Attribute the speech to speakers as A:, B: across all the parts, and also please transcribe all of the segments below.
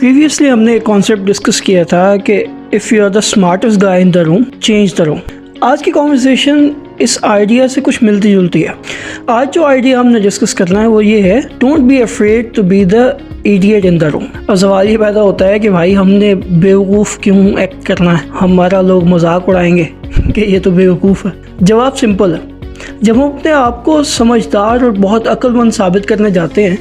A: Previously ہم نے ایک کانسیپٹ ڈسکس کیا تھا کہ if you are the smartest guy in the room change the room. آج کی کانورسیشن اس آئیڈیا سے کچھ ملتی جلتی ہے. آج جو آئیڈیا ہم نے ڈسکس کرنا ہے وہ یہ ہے don't be afraid to be the idiot in the room. اور سوال یہ پیدا ہوتا ہے کہ بھائی ہم نے بیوقوف کیوں ایکٹ کرنا ہے, ہمارا لوگ مذاق اڑائیں گے کہ یہ تو بیوقوف ہے. جواب سمپل ہے, جب ہم اپنے آپ کو سمجھدار اور بہت عقل مند ثابت کرنے جاتے ہیں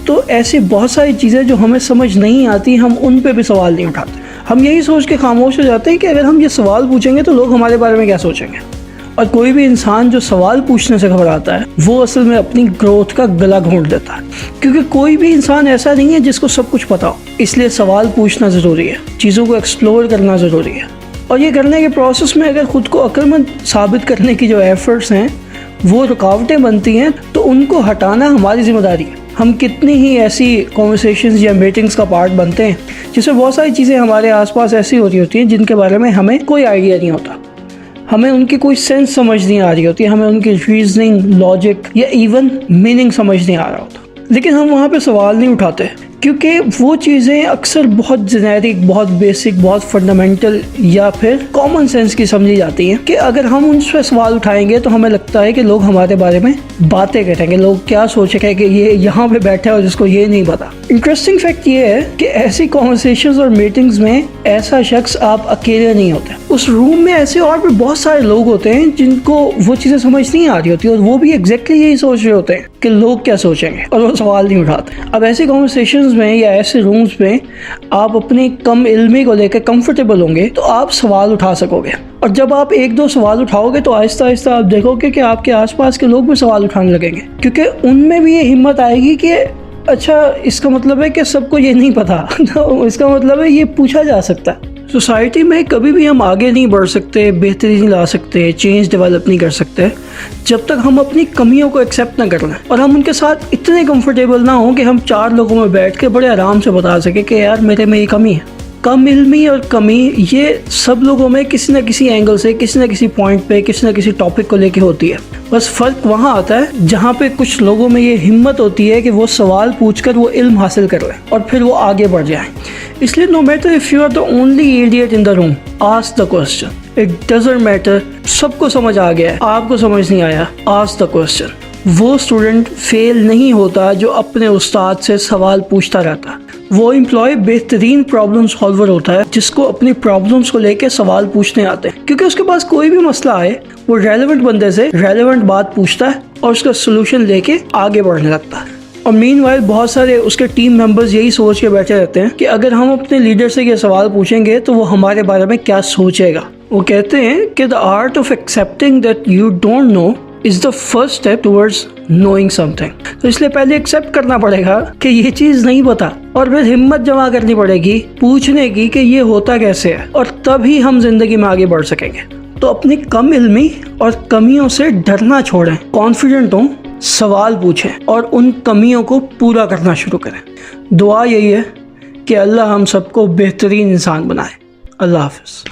A: تو ایسی بہت ساری چیزیں جو ہمیں سمجھ نہیں آتی ہم ان پہ بھی سوال نہیں اٹھاتے. ہم یہی سوچ کے خاموش ہو جاتے ہیں کہ اگر ہم یہ سوال پوچھیں گے تو لوگ ہمارے بارے میں کیا سوچیں گے. اور کوئی بھی انسان جو سوال پوچھنے سے گھبراتا ہے وہ اصل میں اپنی گروتھ کا گلا گھونٹ دیتا ہے, کیونکہ کوئی بھی انسان ایسا نہیں ہے جس کو سب کچھ پتا ہو. اس لیے سوال پوچھنا ضروری ہے, چیزوں کو ایکسپلور کرنا ضروری ہے. اور یہ کرنے کے پروسیس میں اگر خود کو عقل مند ثابت کرنے کی جو ایفرٹس ہیں وہ رکاوٹیں بنتی ہیں تو ان کو ہٹانا ہماری ذمہ داری ہے. ہم کتنی ہی ایسی کنورسیشنز یا میٹنگز کا پارٹ بنتے ہیں جس میں بہت ساری چیزیں ہمارے آس پاس ایسی ہوتی ہیں جن کے بارے میں ہمیں کوئی آئیڈیا نہیں ہوتا, ہمیں ان کی کوئی سینس سمجھ نہیں آ رہی ہوتی, ہمیں ان کی ریزننگ, لاجک یا ایون میننگ سمجھ نہیں آ رہا ہوتا, لیکن ہم وہاں پہ سوال نہیں اٹھاتے کیونکہ وہ چیزیں اکثر بہت جنیرک, بہت بیسک, بہت فنڈامنٹل یا پھر کامن سینس کی سمجھی جاتی ہیں کہ اگر ہم ان سے سوال اٹھائیں گے تو ہمیں لگتا ہے کہ لوگ ہمارے بارے میں باتیں کریں گے, لوگ کیا سوچیں گے کہ یہ یہاں پہ بیٹھا ہے اور جس کو یہ نہیں پتا. انٹرسٹنگ فیکٹ یہ ہے کہ ایسی کانورسیشنز اور میٹنگز میں ایسا شخص آپ اکیلے نہیں ہوتے. اس روم میں ایسے اور بھی بہت سارے لوگ ہوتے ہیں جن کو وہ چیزیں سمجھ نہیں آ رہی ہوتی اور وہ بھی ایگزیکٹلی یہی سوچ رہے ہوتے ہیں کہ لوگ کیا سوچیں گے, اور وہ سوال نہیں اٹھاتے. اب ایسی کانورسیشنز میں یا ایسے رومز میں آپ اپنی کم علمی کو لے کے کمفرٹیبل ہوں گے تو آپ سوال اٹھا سکو گے. اور جب آپ ایک دو سوال اٹھاؤ گے تو آہستہ آہستہ آپ دیکھو گے کہ آپ کے آس پاس کے لوگ بھی سوال اٹھانے لگیں گے, کیونکہ ان میں بھی یہ ہمت آئے گی کہ اچھا اس کا مطلب ہے کہ سب کو یہ نہیں پتا, اس کا مطلب ہے یہ پوچھا جا سکتا ہے. سوسائٹی میں کبھی بھی ہم آگے نہیں بڑھ سکتے, بہتری نہیں لا سکتے, چینج ڈیولپ نہیں کر سکتے جب تک ہم اپنی کمیوں کو ایکسیپٹ نہ کر لیں اور ہم ان کے ساتھ اتنے کمفرٹیبل نہ ہوں کہ ہم چار لوگوں میں بیٹھ کے بڑے آرام سے بتا سکیں کہ یار میرے میں یہ کمی ہے. کم علمی اور کمی یہ سب لوگوں میں کسی نہ کسی اینگل سے, کسی نہ کسی پوائنٹ پہ, کسی نہ کسی ٹاپک کو لے کے ہوتی ہے. بس فرق وہاں آتا ہے جہاں پہ کچھ لوگوں میں یہ ہمت ہوتی ہے کہ وہ سوال پوچھ کر وہ علم حاصل کر لیں اور پھر وہ آگے بڑھ جائیں. اس لیے no matter if you are the only idiot in the room, ask the question. It doesn't matter سب کو سمجھ آ گیا ہے, آپ کو سمجھ نہیں آیا, آسک دا کوسچن. وہ اسٹوڈنٹ فیل نہیں ہوتا جو اپنے استاد سے سوال پوچھتا رہتا. وہ امپلائی بہترین پرابلم سالور ہوتا ہے جس کو اپنی پرابلمس کو لے کے سوال پوچھنے آتے ہیں, کیونکہ اس کے پاس کوئی بھی مسئلہ آئے وہ ریلیونٹ بندے سے ریلیونٹ بات پوچھتا ہے اور اس کا سلوشن لے کے آگے بڑھنے لگتا ہے. اور مین وائل بہت سارے اس کے ٹیم ممبرز یہی سوچ کے بیٹھے رہتے ہیں کہ اگر ہم اپنے لیڈر سے یہ سوال پوچھیں گے تو وہ ہمارے بارے میں کیا سوچے گا. وہ کہتے ہیں کہ the art of accepting that you don't know is the first step towards knowing something. تو اس لیے پہلے ایکسیپٹ کرنا پڑے گا کہ یہ چیز نہیں پتا, اور پھر ہمت جمع کرنی پڑے گی پوچھنے کی کہ یہ ہوتا کیسے ہے, اور تبھی ہم زندگی میں آگے بڑھ سکیں گے. تو اپنی کم علمی اور کمیوں سے ڈرنا چھوڑیں, کانفیڈنٹ ہوں, سوال پوچھیں اور ان کمیوں کو پورا کرنا شروع کریں. دعا یہی ہے کہ اللہ ہم سب کو بہترین انسان بنائے. اللہ حافظ.